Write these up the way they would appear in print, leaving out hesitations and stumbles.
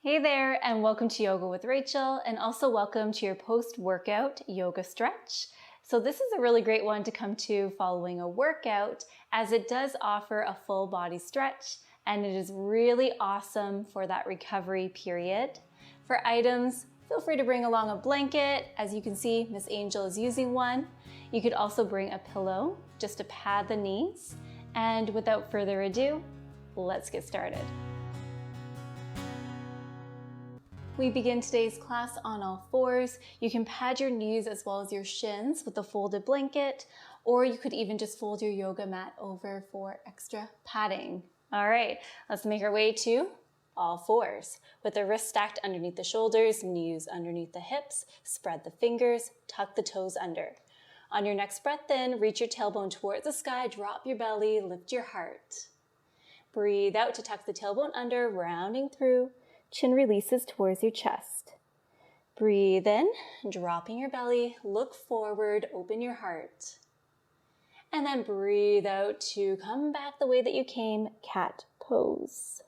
Hey there, and welcome to Yoga with Rachel, and also welcome to your post-workout yoga stretch. So this is a really great one to come to following a workout, as it does offer a full body stretch, and it is really awesome for that recovery period. For items, feel free to bring along a blanket. As you can see, Miss Angel is using one. You could also bring a pillow just to pad the knees. And without further ado, let's get started. We begin today's class on all fours. You can pad your knees as well as your shins with a folded blanket, or you could even just fold your yoga mat over for extra padding. All right, let's make our way to all fours. With the wrists stacked underneath the shoulders, knees underneath the hips, spread the fingers, tuck the toes under. On your next breath in, reach your tailbone towards the sky, drop your belly, lift your heart. Breathe out to tuck the tailbone under, rounding through. Chin releases towards your chest. Breathe in, dropping your belly, look forward, open your heart. And then breathe out to come back the way that you came, cat pose.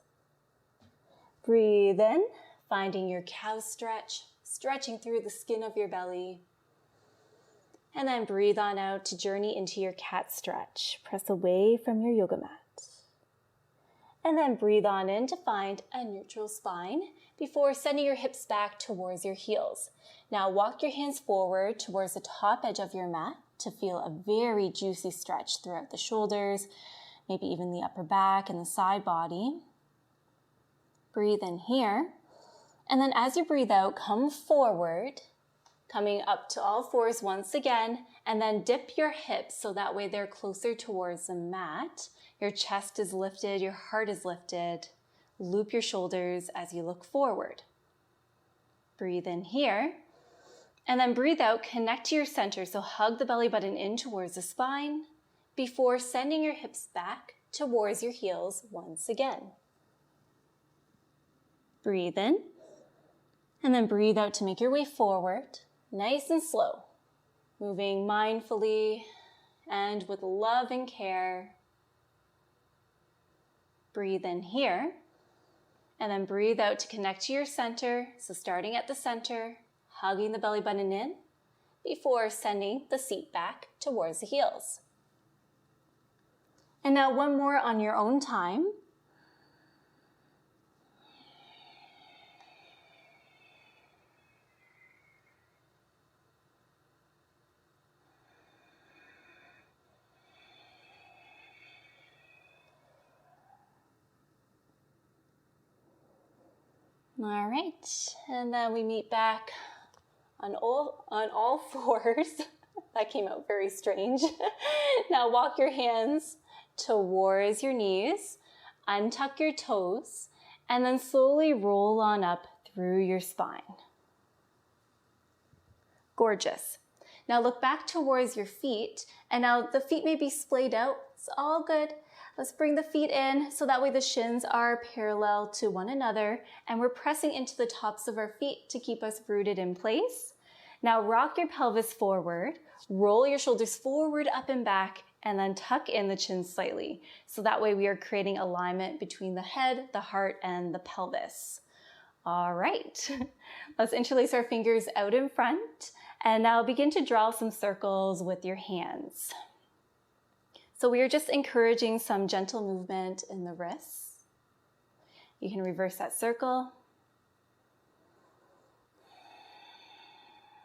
Breathe in, finding your cow stretch, stretching through the skin of your belly. And then breathe on out to journey into your cat stretch. Press away from your yoga mat. And then breathe on in to find a neutral spine before sending your hips back towards your heels. Now walk your hands forward towards the top edge of your mat to feel a very juicy stretch throughout the shoulders, maybe even the upper back and the side body. Breathe in here. And then as you breathe out, come forward, coming up to all fours once again, and then dip your hips so that way they're closer towards the mat. Your chest is lifted, your heart is lifted. Loop your shoulders as you look forward. Breathe in here, and then breathe out, connect to your center. So hug the belly button in towards the spine before sending your hips back towards your heels once again. Breathe in, and then breathe out to make your way forward, nice and slow, moving mindfully and with love and care. Breathe in here, and then breathe out to connect to your center. So starting at the center, hugging the belly button in before sending the seat back towards the heels. And now one more on your own time. All right, and then we meet back on all fours. That came out very strange. Now walk your hands towards your knees, untuck your toes, and then slowly roll on up through your spine. Gorgeous. Now look back towards your feet, and now the feet may be splayed out. It's all good. Let's bring the feet in so that way the shins are parallel to one another, and we're pressing into the tops of our feet to keep us rooted in place. Now rock your pelvis forward, roll your shoulders forward, up and back, and then tuck in the chin slightly. So that way we are creating alignment between the head, the heart, and the pelvis. All right, let's interlace our fingers out in front, and now begin to draw some circles with your hands. So we are just encouraging some gentle movement in the wrists. You can reverse that circle.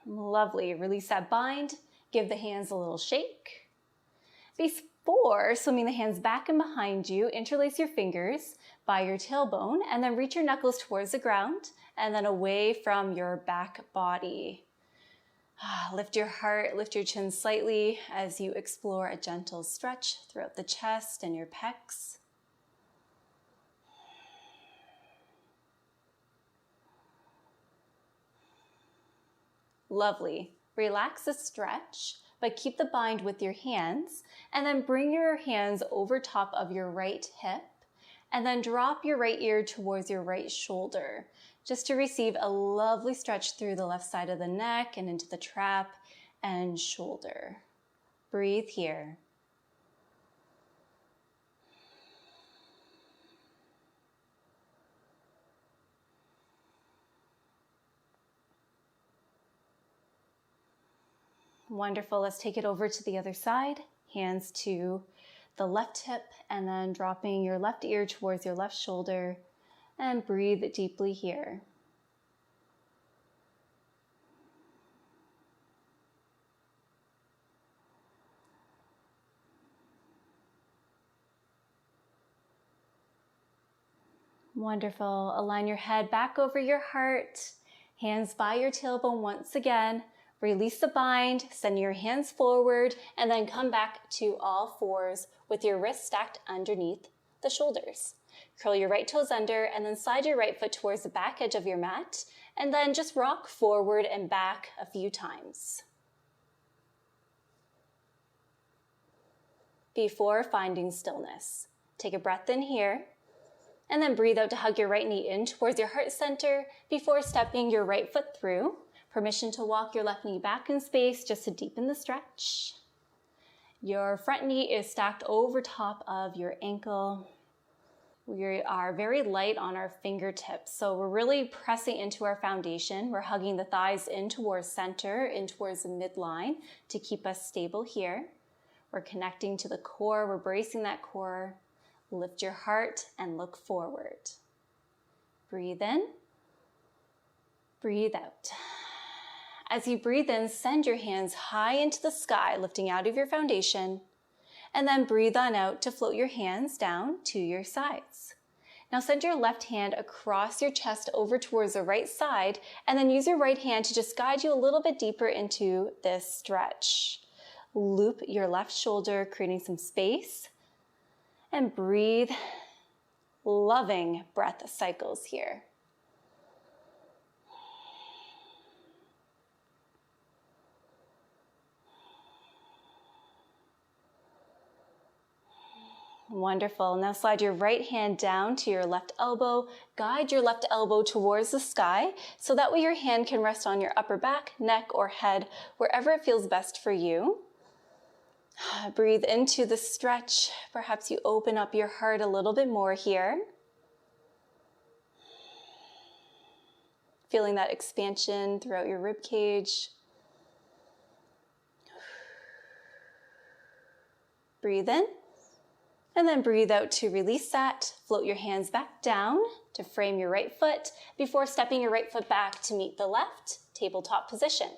Lovely. Release that bind. Give the hands a little shake. Before swimming the hands back and behind you, interlace your fingers by your tailbone and then reach your knuckles towards the ground and then away from your back body. Lift your heart, lift your chin slightly as you explore a gentle stretch throughout the chest and your pecs. Lovely. Relax the stretch, but keep the bind with your hands, and then bring your hands over top of your right hip, and then drop your right ear towards your right shoulder, just to receive a lovely stretch through the left side of the neck and into the trap and shoulder. Breathe here. Wonderful. Let's take it over to the other side. Hands to the left hip and then dropping your left ear towards your left shoulder, and breathe deeply here. Wonderful. Align your head back over your heart. Hands by your tailbone once again. Release the bind, send your hands forward, and then come back to all fours with your wrists stacked underneath the shoulders. Curl your right toes under and then slide your right foot towards the back edge of your mat, and then just rock forward and back a few times. Before finding stillness, take a breath in here, and then breathe out to hug your right knee in towards your heart center before stepping your right foot through. Permission to walk your left knee back in space just to deepen the stretch. Your front knee is stacked over top of your ankle. We are very light on our fingertips, so we're really pressing into our foundation. We're hugging the thighs in towards center, in towards the midline to keep us stable here. We're connecting to the core, we're bracing that core. Lift your heart and look forward. Breathe in, breathe out. As you breathe in, send your hands high into the sky, lifting out of your foundation, and then breathe on out to float your hands down to your sides. Now send your left hand across your chest over towards the right side, and then use your right hand to just guide you a little bit deeper into this stretch. Loop your left shoulder, creating some space. And breathe, loving breath cycles here. Wonderful. Now slide your right hand down to your left elbow. Guide your left elbow towards the sky so that way your hand can rest on your upper back, neck, or head, wherever it feels best for you. Breathe into the stretch. Perhaps you open up your heart a little bit more here. Feeling that expansion throughout your rib cage. Breathe in, and then breathe out to release that. Float your hands back down to frame your right foot before stepping your right foot back to meet the left, tabletop position.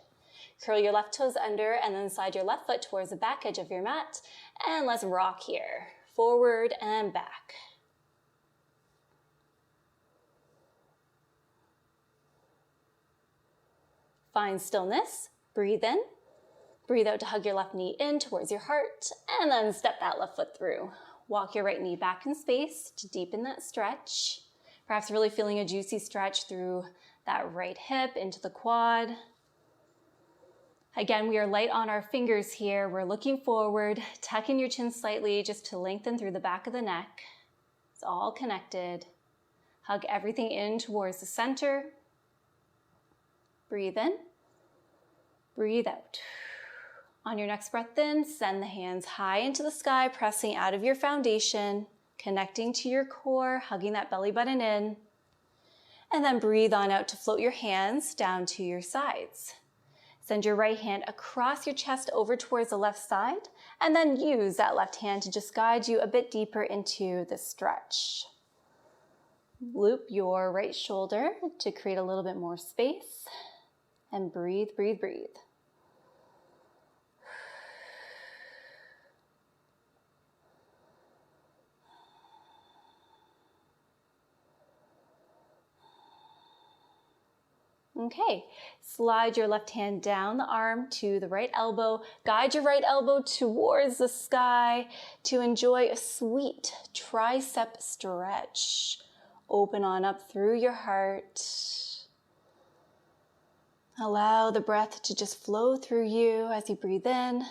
Curl your left toes under and then slide your left foot towards the back edge of your mat. And let's rock here. Forward and back. Find stillness. Breathe in. Breathe out to hug your left knee in towards your heart. And then step that left foot through. Walk your right knee back in space to deepen that stretch. Perhaps really feeling a juicy stretch through that right hip into the quad. Again, we are light on our fingers here. We're looking forward, tuck in your chin slightly just to lengthen through the back of the neck. It's all connected. Hug everything in towards the center. Breathe in, breathe out. On your next breath in, send the hands high into the sky, pressing out of your foundation, connecting to your core, hugging that belly button in. And then breathe on out to float your hands down to your sides. Send your right hand across your chest over towards the left side, and then use that left hand to just guide you a bit deeper into the stretch. Loop your right shoulder to create a little bit more space, and breathe, breathe, breathe. Okay, slide your left hand down the arm to the right elbow. Guide your right elbow towards the sky to enjoy a sweet tricep stretch. Open on up through your heart. Allow the breath to just flow through you as you breathe in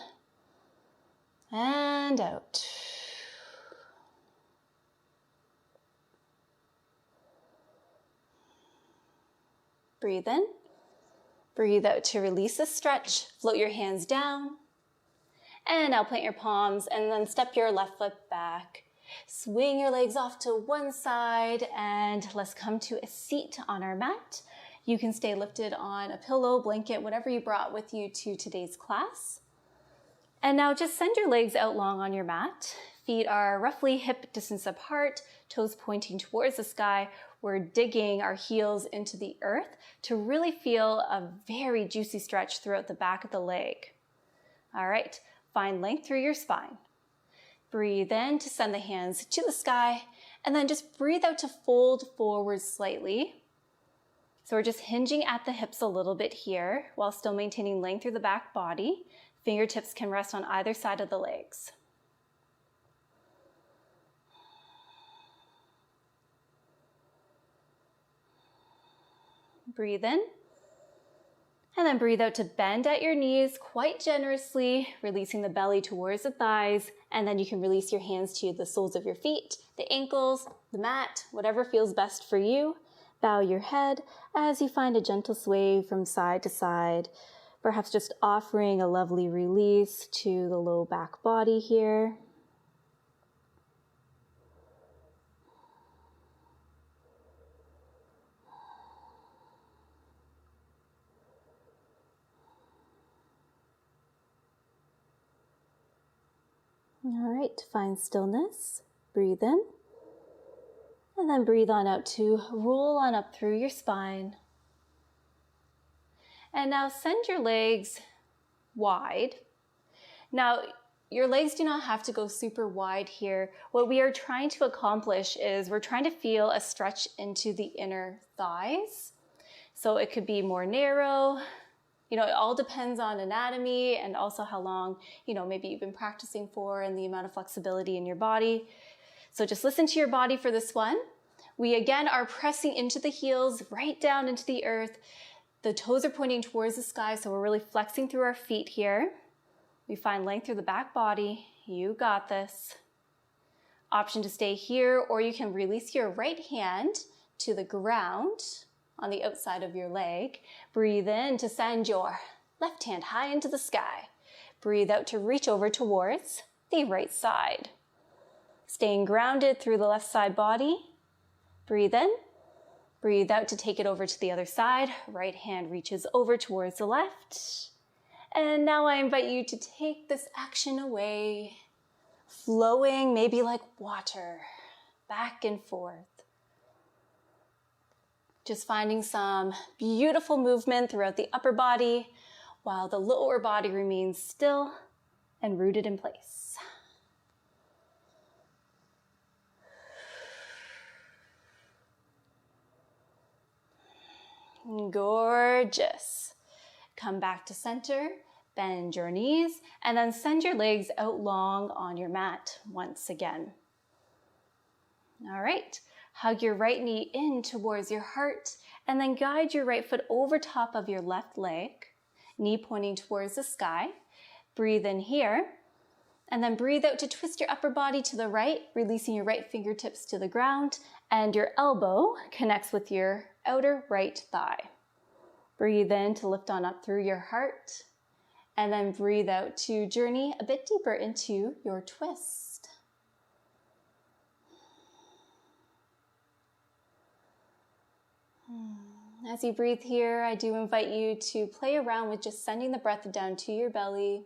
and out. Breathe in, breathe out to release the stretch, float your hands down, and now plant your palms and then step your left foot back. Swing your legs off to one side and let's come to a seat on our mat. You can stay lifted on a pillow, blanket, whatever you brought with you to today's class. And now just send your legs out long on your mat. Feet are roughly hip distance apart, toes pointing towards the sky. We're digging our heels into the earth to really feel a very juicy stretch throughout the back of the leg. All right, find length through your spine. Breathe in to send the hands to the sky, and then just breathe out to fold forward slightly. So we're just hinging at the hips a little bit here while still maintaining length through the back body. Fingertips can rest on either side of the legs. Breathe in, and then breathe out to bend at your knees quite generously, releasing the belly towards the thighs, and then you can release your hands to the soles of your feet, the ankles, the mat, whatever feels best for you. Bow your head as you find a gentle sway from side to side, perhaps just offering a lovely release to the low back body here. All right, find stillness, breathe in, and then breathe on out to roll on up through your spine. And now send your legs wide. Now, your legs do not have to go super wide here. What we are trying to accomplish is we're trying to feel a stretch into the inner thighs. So it could be more narrow. It all depends on anatomy and also how long, maybe you've been practicing for and the amount of flexibility in your body. So just listen to your body for this one. We again are pressing into the heels, right down into the earth. The toes are pointing towards the sky, so we're really flexing through our feet here. We find length through the back body. You got this. Option to stay here, or you can release your right hand to the ground on the outside of your leg. Breathe in to send your left hand high into the sky. Breathe out to reach over towards the right side. Staying grounded through the left side body. Breathe in. Breathe out to take it over to the other side. Right hand reaches over towards the left. And now I invite you to take this action away, flowing maybe like water, back and forth. Just finding some beautiful movement throughout the upper body while the lower body remains still and rooted in place. Gorgeous. Come back to center, bend your knees, and then send your legs out long on your mat once again. All right. Hug your right knee in towards your heart, and then guide your right foot over top of your left leg, knee pointing towards the sky. Breathe in here, and then breathe out to twist your upper body to the right, releasing your right fingertips to the ground, and your elbow connects with your outer right thigh. Breathe in to lift on up through your heart, and then breathe out to journey a bit deeper into your twist. As you breathe here, I do invite you to play around with just sending the breath down to your belly,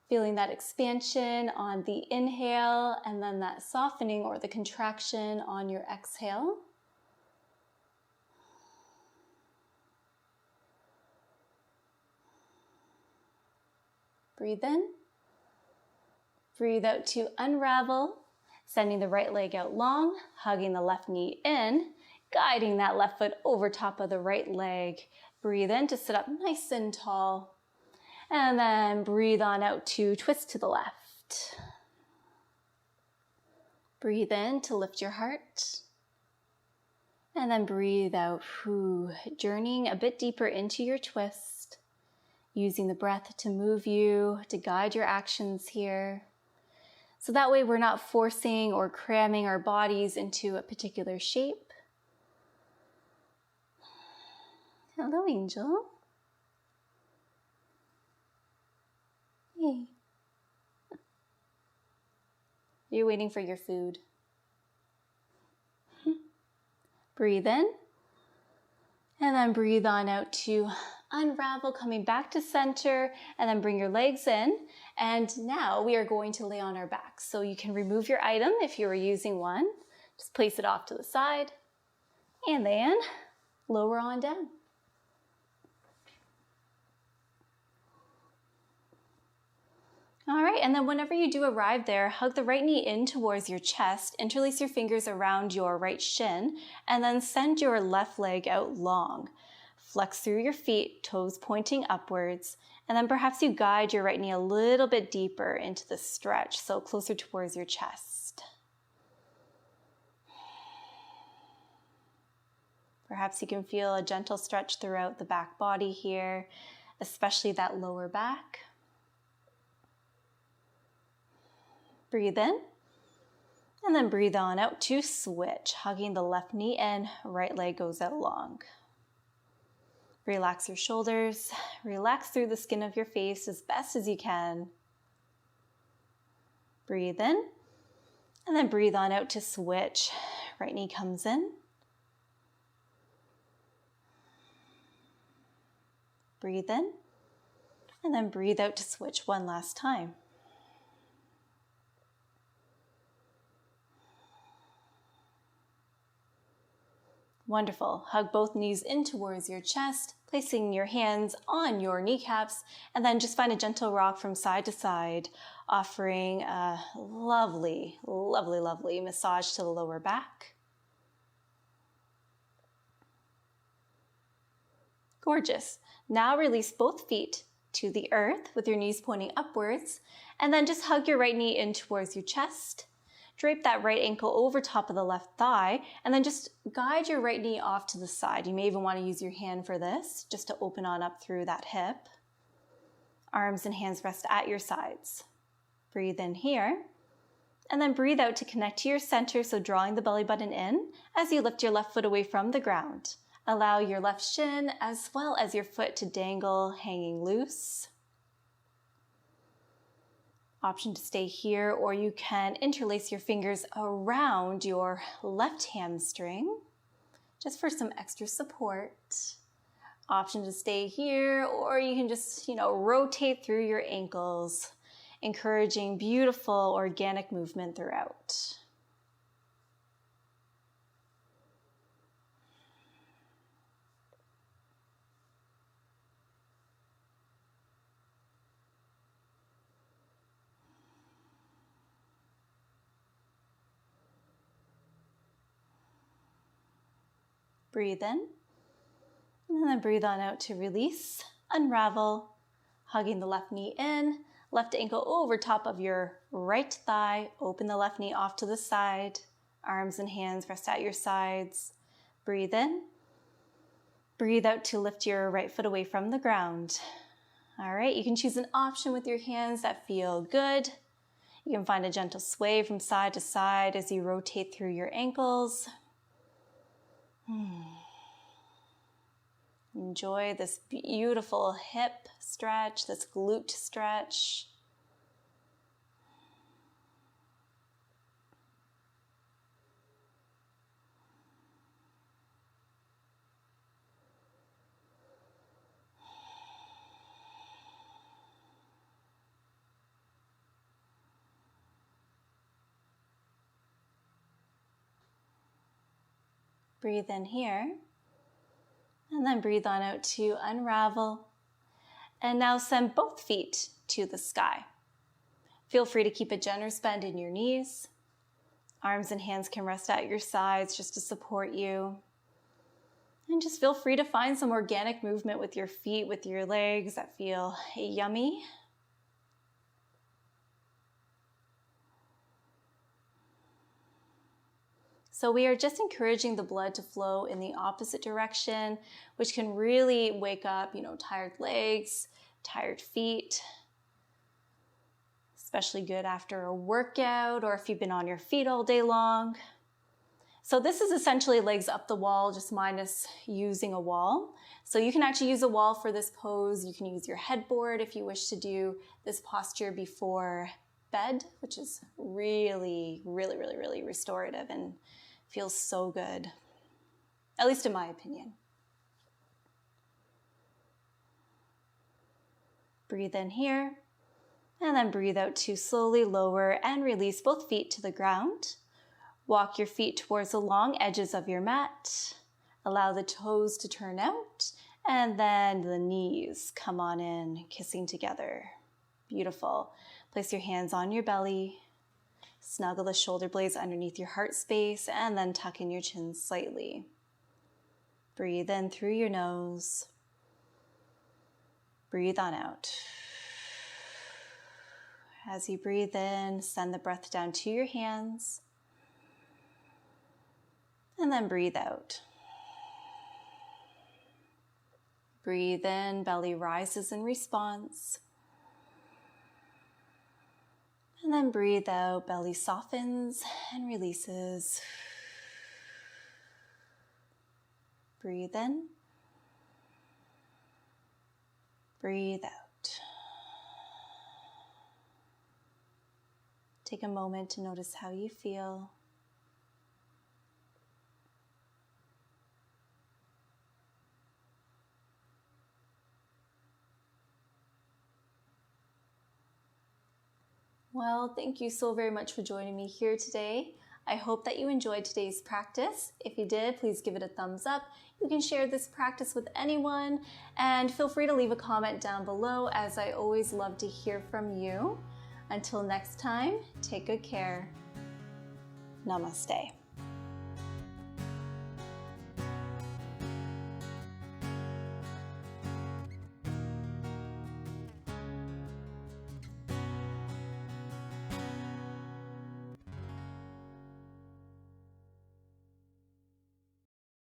feeling that expansion on the inhale and then that softening or the contraction on your exhale. Breathe in. Breathe out to unravel, sending the right leg out long, hugging the left knee in, guiding that left foot over top of the right leg. Breathe in to sit up nice and tall. And then breathe on out to twist to the left. Breathe in to lift your heart. And then breathe out, journeying a bit deeper into your twist, using the breath to move you, to guide your actions here. So that way we're not forcing or cramming our bodies into a particular shape. Hello, Angel. Hey. You're waiting for your food. Breathe in. And then breathe on out to unravel, coming back to center, and then bring your legs in. And now we are going to lay on our backs. So you can remove your item if you were using one. Just place it off to the side, and then lower on down. All right, and then whenever you do arrive there, hug the right knee in towards your chest, interlace your fingers around your right shin, and then send your left leg out long. Flex through your feet, toes pointing upwards, and then perhaps you guide your right knee a little bit deeper into the stretch, so closer towards your chest. Perhaps you can feel a gentle stretch throughout the back body here, especially that lower back. Breathe in, and then breathe on out to switch, hugging the left knee in, right leg goes out long. Relax your shoulders, relax through the skin of your face as best as you can. Breathe in, and then breathe on out to switch. Right knee comes in. Breathe in, and then breathe out to switch one last time. Wonderful. Hug both knees in towards your chest, placing your hands on your kneecaps, and then just find a gentle rock from side to side, offering a lovely, lovely, lovely massage to the lower back. Gorgeous. Now release both feet to the earth with your knees pointing upwards, and then just hug your right knee in towards your chest. Drape that right ankle over top of the left thigh, and then just guide your right knee off to the side. You may even want to use your hand for this, just to open on up through that hip. Arms and hands rest at your sides. Breathe in here, and then breathe out to connect to your center, so drawing the belly button in as you lift your left foot away from the ground. Allow your left shin as well as your foot to dangle, hanging loose. Option to stay here, or you can interlace your fingers around your left hamstring, just for some extra support. Option to stay here, or you can just, rotate through your ankles, encouraging beautiful organic movement throughout. Breathe in, and then breathe on out to release, unravel, hugging the left knee in, left ankle over top of your right thigh, open the left knee off to the side, arms and hands rest at your sides. Breathe in, breathe out to lift your right foot away from the ground. All right, you can choose an option with your hands that feel good. You can find a gentle sway from side to side as you rotate through your ankles. Enjoy this beautiful hip stretch, this glute stretch. Breathe in here, and then breathe on out to unravel. And now send both feet to the sky. Feel free to keep a generous bend in your knees. Arms and hands can rest at your sides just to support you. And just feel free to find some organic movement with your feet, with your legs that feel yummy. So we are just encouraging the blood to flow in the opposite direction, which can really wake up, tired legs, tired feet, especially good after a workout or if you've been on your feet all day long. So this is essentially legs up the wall, just minus using a wall. So you can actually use a wall for this pose. You can use your headboard if you wish to do this posture before bed, which is really, really, really, really restorative and feels so good, at least in my opinion. Breathe in here, and then breathe out to slowly lower and release both feet to the ground. Walk your feet towards the long edges of your mat. Allow the toes to turn out, and then the knees come on in, kissing together. Beautiful. Place your hands on your belly. Snuggle the shoulder blades underneath your heart space, and then tuck in your chin slightly. Breathe in through your nose. Breathe on out. As you breathe in, send the breath down to your hands. And then breathe out. Breathe in, belly rises in response. And then breathe out, belly softens and releases. Breathe in. Breathe out. Take a moment to notice how you feel. Well, thank you so very much for joining me here today. I hope that you enjoyed today's practice. If you did, please give it a thumbs up. You can share this practice with anyone, and feel free to leave a comment down below, as I always love to hear from you. Until next time, take good care. Namaste.